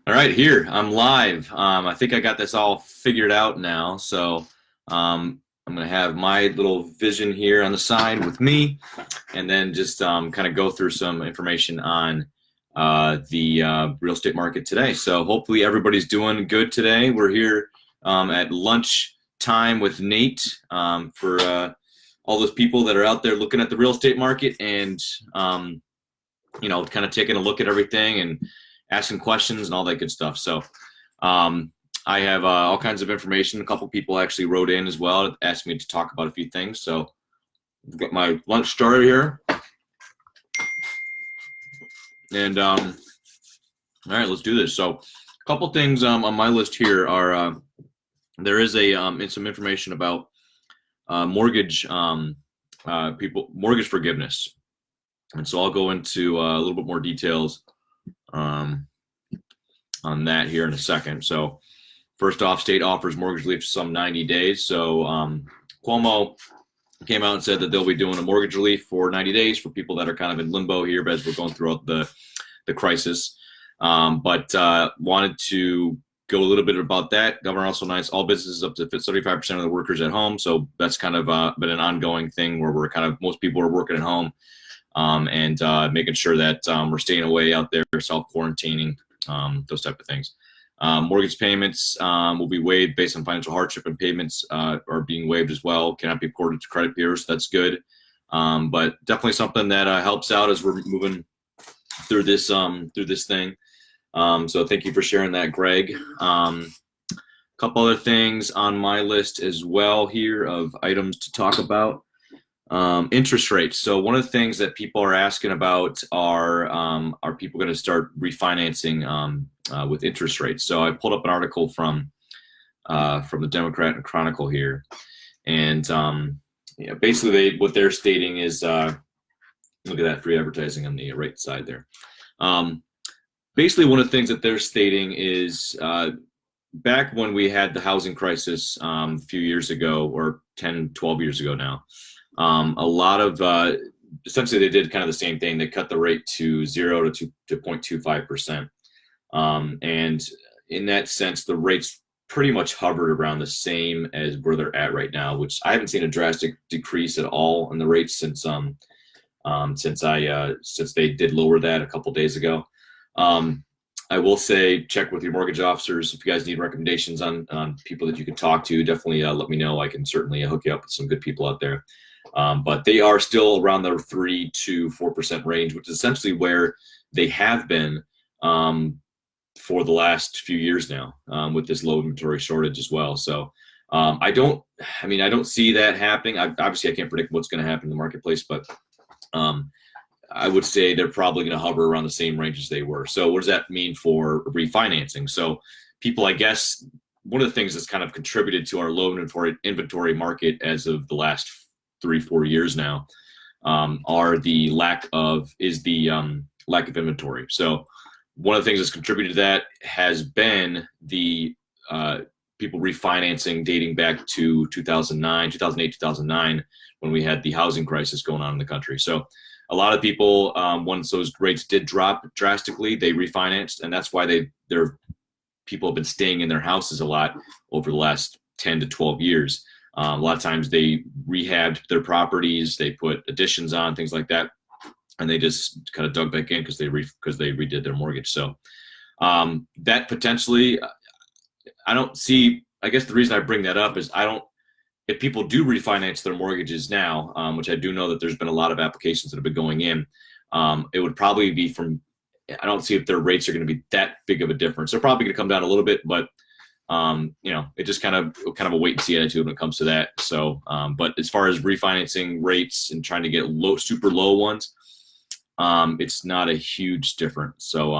All right, here I'm live. I think I got this all figured out now. I'm gonna have my little vision here on the side with me, and then just kind of go through some information on the real estate market today. So hopefully everybody's doing good today. We're here at lunch time with Nate for all those people that are out there looking at the real estate market and kind of taking a look at everything and asking questions and all that good stuff. Um, I have all kinds of information. A couple people actually wrote in as well, asked me to talk about a few things. So I've got my lunch started here, and all right, let's do this. So a couple things on my list here are there is some information about mortgage mortgage forgiveness, and so I'll go into a little bit more details um, on that here in a second. So first off, state offers mortgage relief for some 90 days. So Cuomo came out and said that they'll be doing a mortgage relief for 90 days for people that are kind of in limbo here as we're going throughout the crisis. But wanted to go a little bit about that. Governor also announced all businesses up to 75% of the workers at home. So that's kind of been an ongoing thing where most people are working at home and making sure that we're staying away out there, self-quarantining, those type of things. Mortgage payments will be waived based on financial hardship, and payments are being waived as well. Cannot be accorded to credit bureaus. So that's good. But definitely something that helps out as we're moving through this thing. So thank you for sharing that, Greg. A couple other things on my list as well here of items to talk about. Interest rates. So one of the things that people are asking about are people going to start refinancing with interest rates? So I pulled up an article from the Democrat Chronicle here, and basically what they're stating is look at that free advertising on the right side there. Basically, one of the things that they're stating is back when we had the housing crisis a few years ago, or 10, 12 years ago now. A lot of essentially they did kind of the same thing. They cut the rate to 0 to 0.25%. And in that sense, the rates pretty much hovered around the same as where they're at right now, which I haven't seen a drastic decrease at all in the rates since they did lower that a couple days ago. I will say check with your mortgage officers. If you guys need recommendations on people that you can talk to, definitely let me know. I can certainly hook you up with some good people out there. But they are still around the 3 to 4% range, which is essentially where they have been for the last few years now, with this low inventory shortage as well. So I don't see that happening. Obviously, I can't predict what's going to happen in the marketplace, but I would say they're probably going to hover around the same range as they were. So what does that mean for refinancing? So people, I guess, one of the things that's kind of contributed to our low inventory market as of the last 3-4 years now are the lack of inventory. So one of the things that's contributed to that has been the people refinancing dating back to 2008, 2009, when we had the housing crisis going on in the country. So a lot of people, once those rates did drop drastically, they refinanced, and that's why people have been staying in their houses a lot over the last 10 to 12 years. A lot of times they rehabbed their properties, they put additions on, things like that, and they just kind of dug back in because they redid their mortgage. So that potentially, I don't see. I guess the reason I bring that up is if people do refinance their mortgages now, which I do know that there's been a lot of applications that have been going in, it would probably be from. I don't see if their rates are going to be that big of a difference. They're probably going to come down a little bit, but it just kind of a wait and see attitude when it comes to that. So, but as far as refinancing rates and trying to get super low ones, it's not a huge difference. So,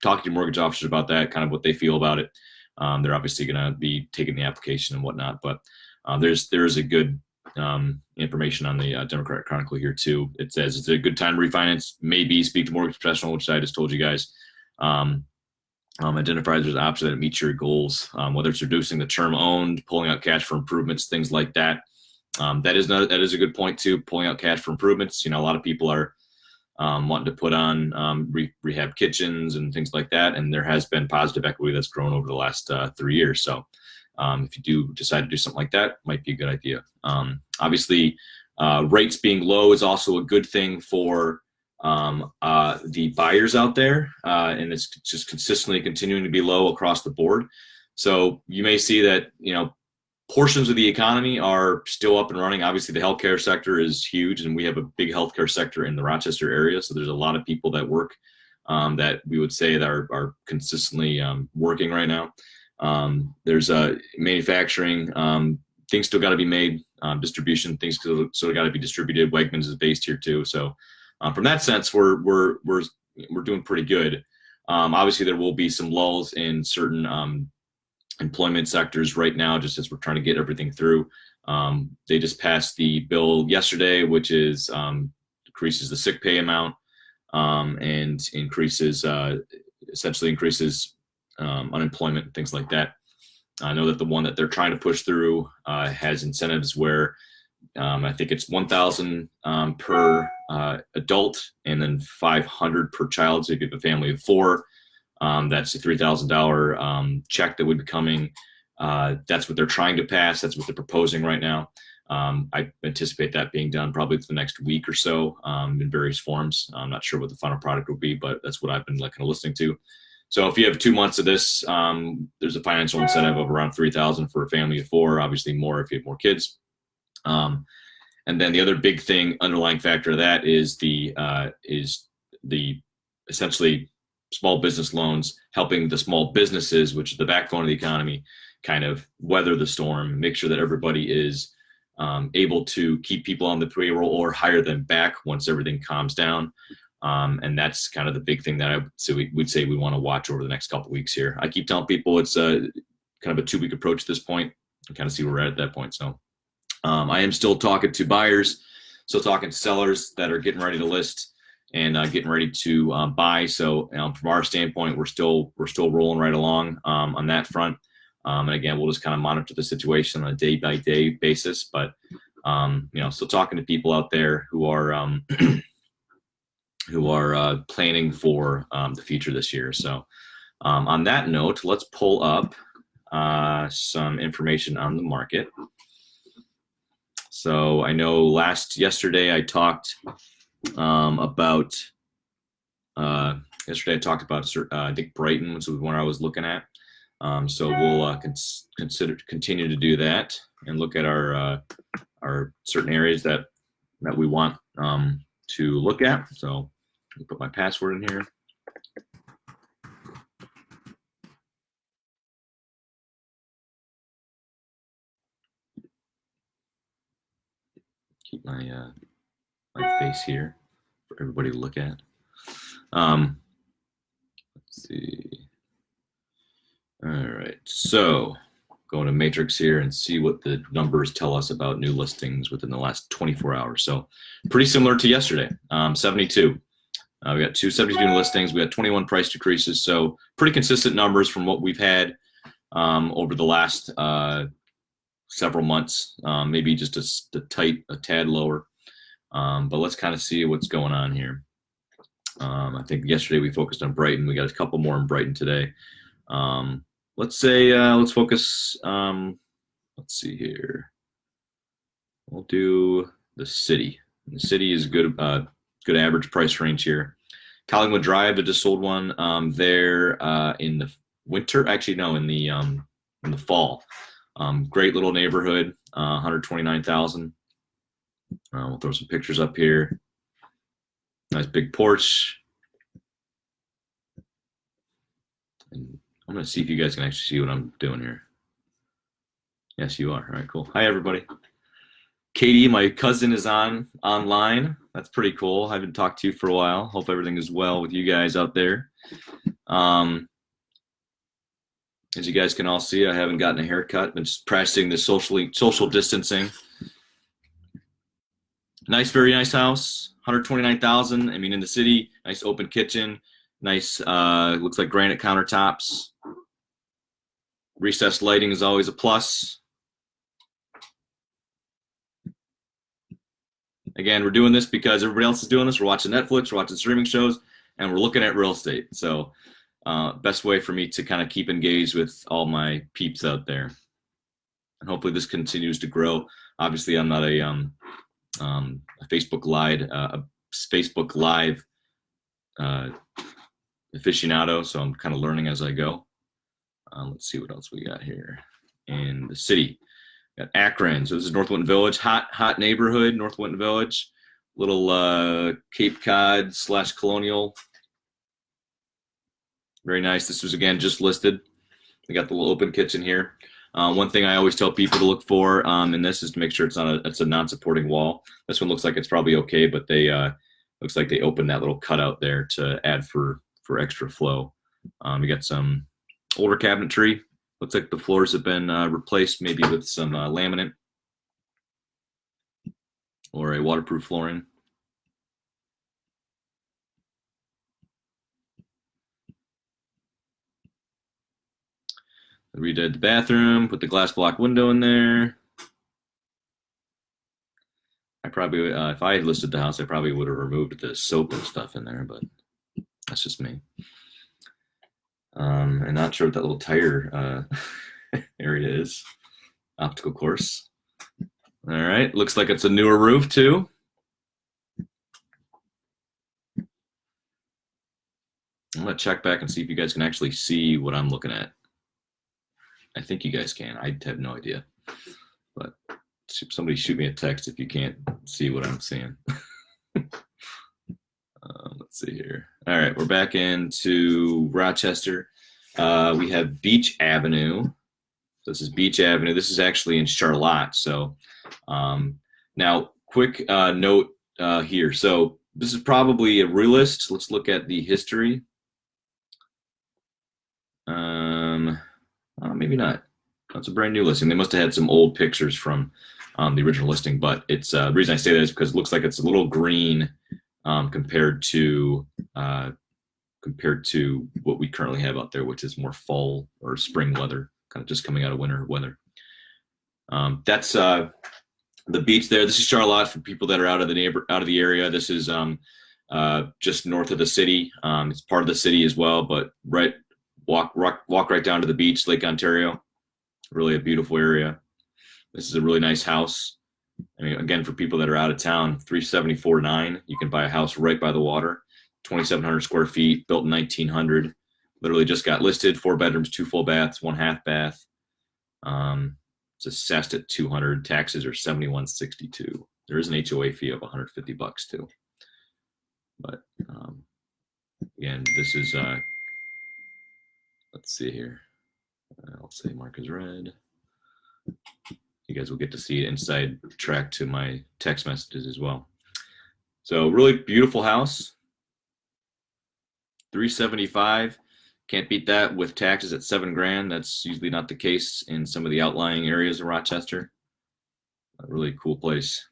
talking to your mortgage officers about that, kind of what they feel about it. They're obviously going to be taking the application and whatnot, but there is a good information on the Democrat Chronicle here too. It says it's a good time to refinance. Maybe speak to mortgage professional, which I just told you guys. Identify there's an option that meets your goals, whether it's reducing the term owned, pulling out cash for improvements, things like that. That is a good point too. Pulling out cash for improvements. A lot of people are wanting to put on rehab kitchens and things like that. And there has been positive equity that's grown over the last 3 years. So if you do decide to do something like that, might be a good idea. Obviously, rates being low is also a good thing for the buyers out there, and it's just consistently continuing to be low across the board. So you may see that, portions of the economy are still up and running. Obviously, the healthcare sector is huge, and we have a big healthcare sector in the Rochester area. So there's a lot of people that work that we would say that are consistently working right now. There's manufacturing. Things still got to be made. Distribution, things still got to be distributed. Wegmans is based here too. So from that sense, we're doing pretty good. Obviously, there will be some lulls in certain employment sectors right now, just as we're trying to get everything through. They just passed the bill yesterday, which is increases the sick pay amount and essentially increases unemployment and things like that. I know that the one that they're trying to push through has incentives where I think it's $1,000 per adult and then $500 per child. So if you have a family of 4, that's a $3,000 check that would be coming. That's what they're trying to pass. That's what they're proposing right now. I anticipate that being done probably the next week or so in various forms. I'm not sure what the final product will be, but that's what I've been kind of listening to. So if you have 2 months of this, there's a financial incentive of around $3,000 for a family of 4. Obviously, more if you have more kids. And then the other big thing, underlying factor of that is the essentially small business loans, helping the small businesses, which is the backbone of the economy, kind of weather the storm, make sure that everybody is able to keep people on the payroll or hire them back once everything calms down. And that's kind of the big thing that we'd say we want to watch over the next couple of weeks here. I keep telling people it's kind of a 2-week approach at this point and kind of see where we're at that point. So I am still talking to buyers, still talking to sellers that are getting ready to list and getting ready to buy. So from our standpoint, we're still rolling right along on that front. And again, we'll just kind of monitor the situation on a day-by-day basis. But still talking to people out there who are planning for the future this year. So on that note, let's pull up some information on the market. So I know yesterday I talked about I think Brighton, which was one I was looking at. So we'll continue to do that and look at our certain areas that we want to look at. So let me put my password in here. Keep my face here for everybody to look at. Let's see. All right, so go to Matrix here and see what the numbers tell us about new listings within the last 24 hours. So pretty similar to yesterday, 72. We got 272 new listings. We got 21 price decreases. So pretty consistent numbers from what we've had over the last several months, maybe just a tad lower. But let's kind of see what's going on here. I think yesterday we focused on Brighton. We got a couple more in Brighton today. Let's focus. Let's see here. We'll do the city. The city is good average price range here. Collingwood Drive, I just sold one there in the winter. Actually, no, in the fall. Great little neighborhood, 129,000. We'll throw some pictures up here. Nice big porch. And I'm going to see if you guys can actually see what I'm doing here. Yes, you are. All right, cool. Hi, everybody. Katie, my cousin, is online. That's pretty cool. I haven't talked to you for a while. Hope everything is well with you guys out there. As you guys can all see, I haven't gotten a haircut. Been just practicing the social distancing. Nice, very nice house. 129,000. I mean, in the city. Nice open kitchen. Nice. Looks like granite countertops. Recessed lighting is always a plus. again, we're doing this because everybody else is doing this. We're watching Netflix, we're watching streaming shows, and we're looking at real estate. So best way for me to kind of keep engaged with all my peeps out there. And hopefully this continues to grow. Obviously, I'm not a Facebook Live aficionado, so I'm kind of learning as I go. Let's see what else we got here in the city. Got Akron. So this is North Winton Village, hot neighborhood, North Winton Village. Little Cape Cod / colonial. Very nice. This was, again, just listed. We got the little open kitchen here. One thing I always tell people to look for in this is to make sure it's a non-supporting wall. This one looks like it's probably okay, but they looks like they opened that little cutout there to add for extra flow. We got some older cabinetry. Looks like the floors have been replaced, maybe with some laminate or a waterproof flooring. Redid the bathroom, put the glass block window in there. I probably, if I had listed the house, I probably would have removed the soap and stuff in there, but that's just me. I'm not sure what that little tire area is. Optical course. All right, looks like it's a newer roof too. I'm gonna check back and see if you guys can actually see what I'm looking at. I think you guys can. I have no idea, but somebody shoot me a text if you can't see what I'm seeing. Let's see here. All right, we're back into Rochester. We have Beach Avenue. So this is Beach Avenue. This is actually in Charlotte. So now, quick note here. So this is probably a realist. Let's look at the history. Maybe not. That's a brand new listing. They must have had some old pictures from the original listing, but it's the reason I say that is because it looks like it's a little green compared to what we currently have out there, which is more fall or spring weather, kind of just coming out of winter weather. That's the beach there. This is Charlotte for people that are out of the area. This is just north of the city. It's part of the city as well, but walk right down to the beach, Lake Ontario. Really a beautiful area. This is a really nice house. I mean, again, for people that are out of town, $374,900. You can buy a house right by the water, 2,700 square feet, built in 1900. Literally just got listed. 4 bedrooms, 2 full baths, 1 half bath. It's assessed at $200. Taxes are $71.62. There is an HOA fee of $150 too. But again, this is let's see here. I'll say mark as red. You guys will get to see it inside track to my text messages as well. So really beautiful house. $375,000. Can't beat that with taxes at $7,000. That's usually not the case in some of the outlying areas of Rochester. A really cool place.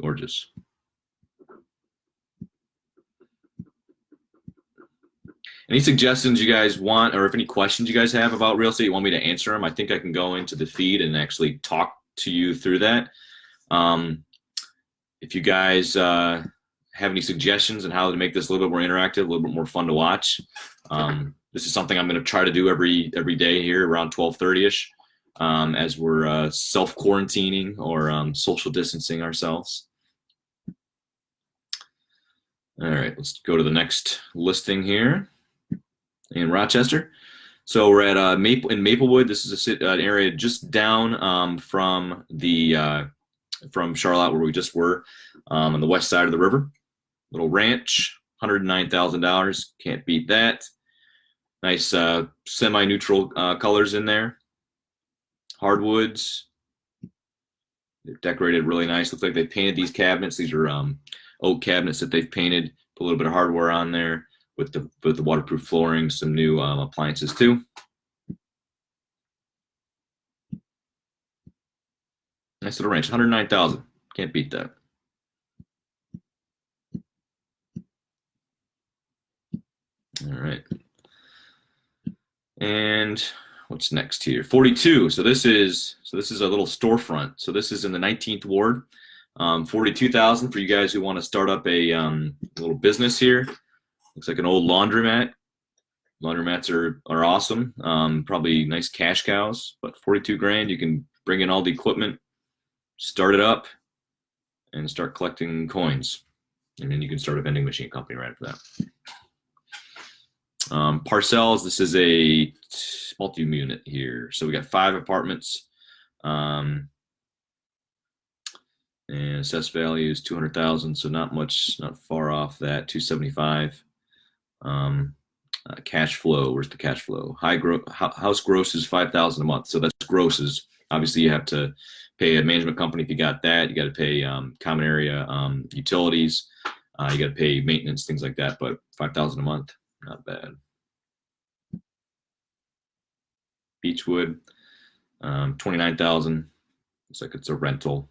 Gorgeous. Any suggestions you guys want, or if any questions you guys have about real estate, you want me to answer them, I think I can go into the feed and actually talk to you through that. If you guys have any suggestions on how to make this a little bit more interactive, a little bit more fun to watch, this is something I'm going to try to do every day here around 12:30ish, as we're self-quarantining or social distancing ourselves. All right, let's go to the next listing here in Rochester. So we're at in Maplewood. This is an area just down from Charlotte, where we just were, on the west side of the river. Little ranch, $109,000. Can't beat that. Nice semi-neutral colors in there. Hardwoods. They're decorated really nice. Looks like they painted these cabinets. These are oak cabinets that they've painted. Put a little bit of hardware on there with the waterproof flooring. Some new appliances too. Nice little ranch. $109,000. Can't beat that. All right. And what's next here? 42. So this is a little storefront. So this is in the 19th ward. 42,000 for you guys who want to start up a little business here. Looks like an old laundromat. Laundromats are awesome. Probably nice cash cows, but 42 grand. You can bring in all the equipment, start it up, and start collecting coins. And then you can start a vending machine company right after that. Parcells, this is a multi-unit here. So we got 5 apartments. And assessed value is 200,000, so not much, not far off that. 275. Cash flow, where's the cash flow? House gross is 5,000 a month, so that's grosses. Obviously, you have to pay a management company if you got that. You got to pay common area utilities. You got to pay maintenance, things like that. But 5,000 a month, not bad. Beechwood, 29,000. Looks like it's a rental.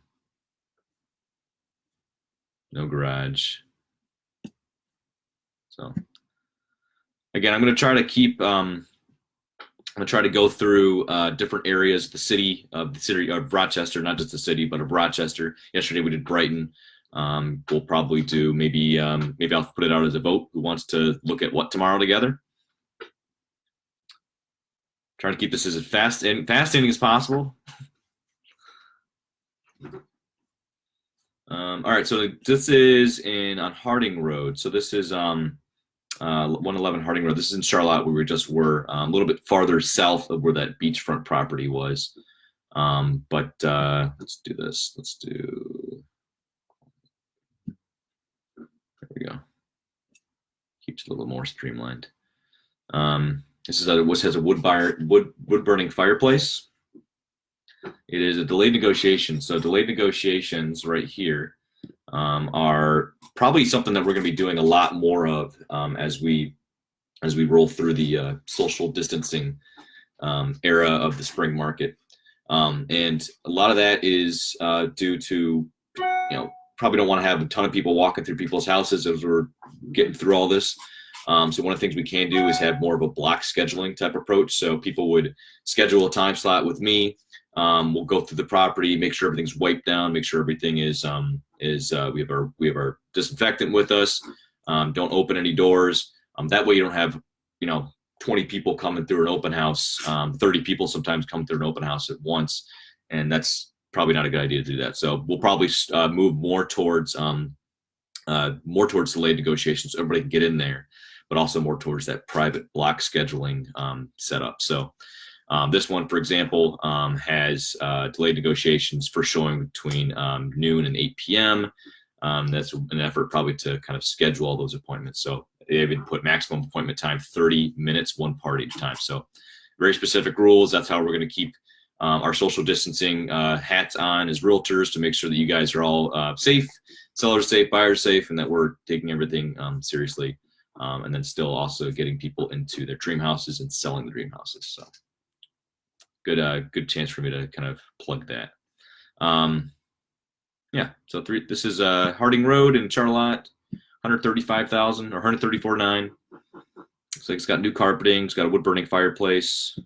No garage. So again, I'm going to try to keep. I'm going to try to go through different areas of the city of Rochester, not just the city, but of Rochester. Yesterday we did Brighton. We'll probably do maybe I'll put it out as a vote. Who wants to look at what tomorrow together? Trying to keep this as fascinating as possible. All right, so this is on Harding Road. So this is 111 Harding Road. This is in Charlotte, where we just were, a little bit farther south of where that beachfront property was. But let's do this. Let's do. There we go. Keeps it a little more streamlined. This has a wood burning fireplace. It is a delayed negotiation. So delayed negotiations right here are probably something that we're going to be doing a lot more of as we roll through the social distancing era of the spring market. And a lot of that is due to, probably don't want to have a ton of people walking through people's houses as we're getting through all this. So one of the things we can do is have more of a block scheduling type approach. So people would schedule a time slot with me. We'll go through the property, make sure everything's wiped down, make sure everything is we have our disinfectant with us. Don't open any doors. That way you don't have 20 people coming through an open house. 30 people sometimes come through an open house at once, and that's probably not a good idea to do that. So we'll probably move more towards delayed negotiations, so everybody can get in there, but also more towards that private block scheduling setup. So this one, for example, has delayed negotiations for showing between noon and 8 p.m. That's an effort probably to kind of schedule all those appointments. So they even put maximum appointment time 30 minutes, one party at a time. So very specific rules. That's how we're going to keep our social distancing hats on as realtors to make sure that you guys are all safe, sellers safe, buyers safe, and that we're taking everything seriously. And then still also getting people into their dream houses and selling the dream houses. So good chance for me to kind of plug that. Yeah, so this is Harding Road in Charlotte, 135,000 or 134.9. Looks like it's got new carpeting, it's got a wood burning fireplace,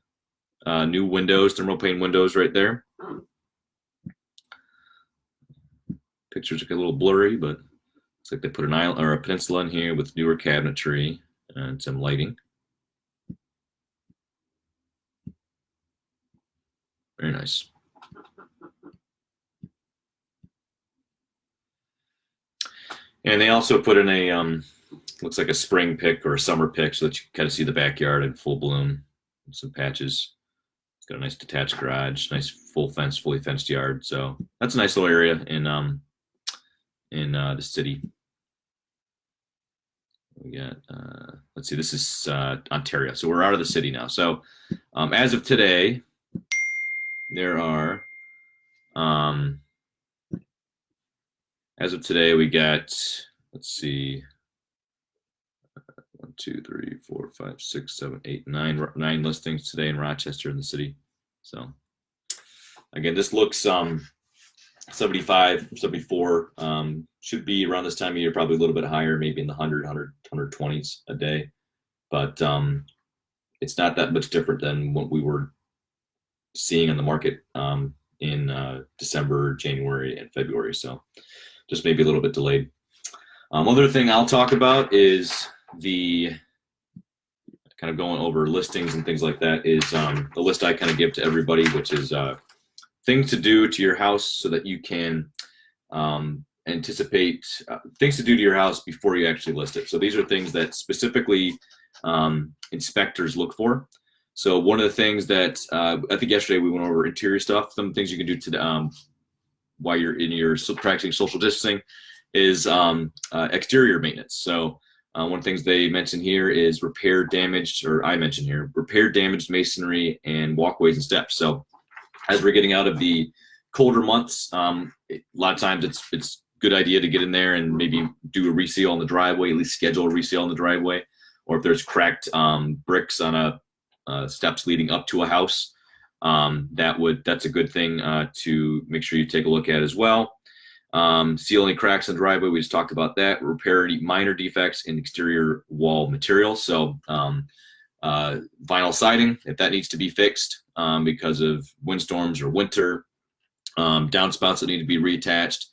new windows, thermal pane windows right there. Pictures are a little blurry, but looks like they put an island or a peninsula in here with newer cabinetry and some lighting. Very nice. And they also put in a, looks like a spring pick or a summer pick so that you can kind of see the backyard in full bloom. Some patches. It's got a nice detached garage, nice fully fenced yard. So that's a nice little area in the city. We got, let's see, this is Ontario. So we're out of the city now. So as of today, there are, as of today, we got, let's see, 1, 2, 3, 4, 5, 6, 7, 8, 9 listings today in Rochester in the city. So again, this looks 75, 74, should be around this time of year, probably a little bit higher, maybe in the 120s a day. But it's not that much different than what we were seeing on the market in December, January, and February. So just maybe a little bit delayed. Other thing I'll talk about is the kind of going over listings and things like that is the list I kind of give to everybody, which is things to do to your house so that you can anticipate things to do to your house before you actually list it. So these are things that specifically inspectors look for. So one of the things that I think yesterday we went over interior stuff. Some things you can do to while you're in your practicing social distancing is exterior maintenance. So one of the things they mention here is repair damaged, or I mentioned here, repair damaged masonry and walkways and steps. So as we're getting out of the colder months, a lot of times it's a good idea to get in there and maybe do a reseal on the driveway, at least schedule a reseal on the driveway, or if there's cracked bricks on steps leading up to a house, that's a good thing to make sure you take a look at as well. Seal any cracks in the driveway. We just talked about that. Repair any minor defects in exterior wall material. So vinyl siding, if that needs to be fixed because of windstorms or winter, downspouts that need to be reattached,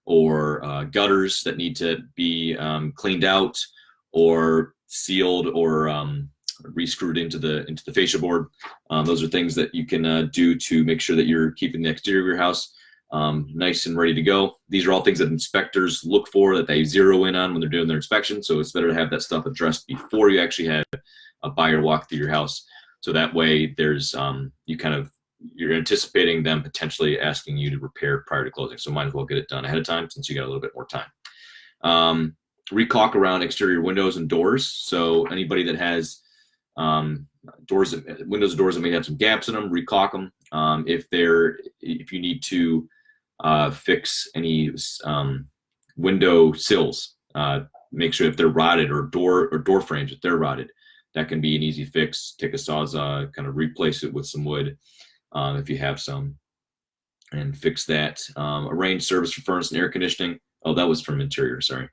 or gutters that need to be cleaned out or sealed or re-screwed into the fascia board. Those are things that you can do to make sure that you're keeping the exterior of your house nice and ready to go. These are all things that inspectors look for, that they zero in on when they're doing their inspection. So it's better to have that stuff addressed before you actually have a buyer walk through your house. So that way there's you're anticipating them potentially asking you to repair prior to closing. So might as well get it done ahead of time since you got a little bit more time. Recaulk around exterior windows and doors. So anybody that has windows and doors that may have some gaps in them, recaulk them. If you need to fix any window sills, make sure if they're rotted, or door frames if they're rotted, that can be an easy fix. Take a Sawzall, kind of replace it with some wood if you have some, and fix that. Arrange service for furnace and air conditioning. Oh, that was from interior, sorry.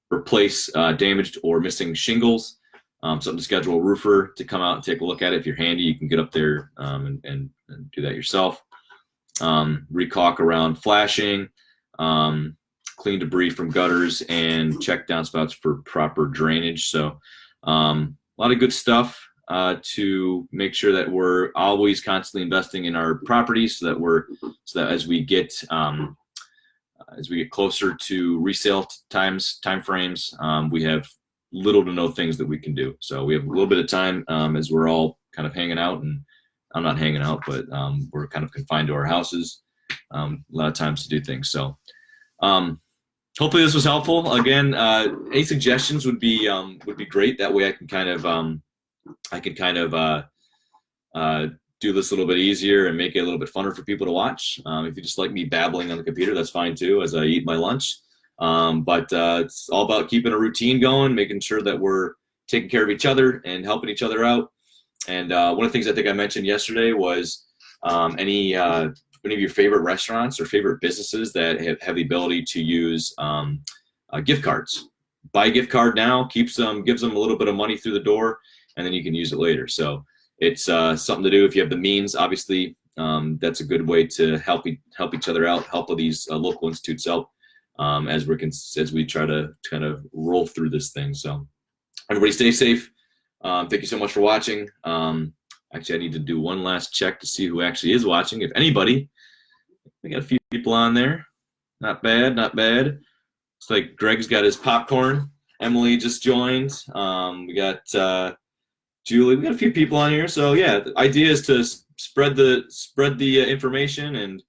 Replace damaged or missing shingles. Something to schedule a roofer to come out and take a look at it. If you're handy, you can get up there and do that yourself. Recaulk around flashing, clean debris from gutters, and check downspouts for proper drainage. So a lot of good stuff to make sure that we're always constantly investing in our properties, so that as we get closer to resale time frames, we have little to no things that we can do. So we have a little bit of time as we're all kind of hanging out, and I'm not hanging out, but we're kind of confined to our houses. A lot of times to do things. So hopefully this was helpful. Again, any suggestions would be great. That way I can kind of do this a little bit easier and make it a little bit funner for people to watch. If you just like me babbling on the computer, that's fine too, as I eat my lunch. But it's all about keeping a routine going, making sure that we're taking care of each other and helping each other out. And one of the things I think I mentioned yesterday was any of your favorite restaurants or favorite businesses that have the ability to use gift cards. Buy a gift card now, gives them a little bit of money through the door, and then you can use it later. So it's something to do if you have the means. Obviously, that's a good way to help each other out, help these local institutes out as we try to kind of roll through this thing. So everybody stay safe. Thank you so much for watching. Actually, I need to do one last check to see who actually is watching. If anybody, we got a few people on there. Not bad, not bad. Looks like Greg's got his popcorn. Emily just joined. We got Julie. We got a few people on here. So yeah, the idea is to spread the information, and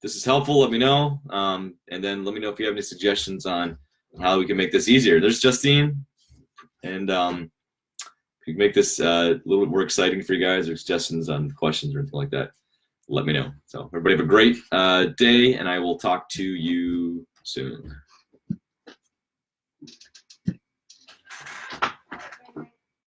this is helpful. Let me know, and then let me know if you have any suggestions on how we can make this easier. There's Justine, and if you can make this a little bit more exciting for you guys, or suggestions on questions or anything like that, let me know. So everybody have a great day, and I will talk to you soon.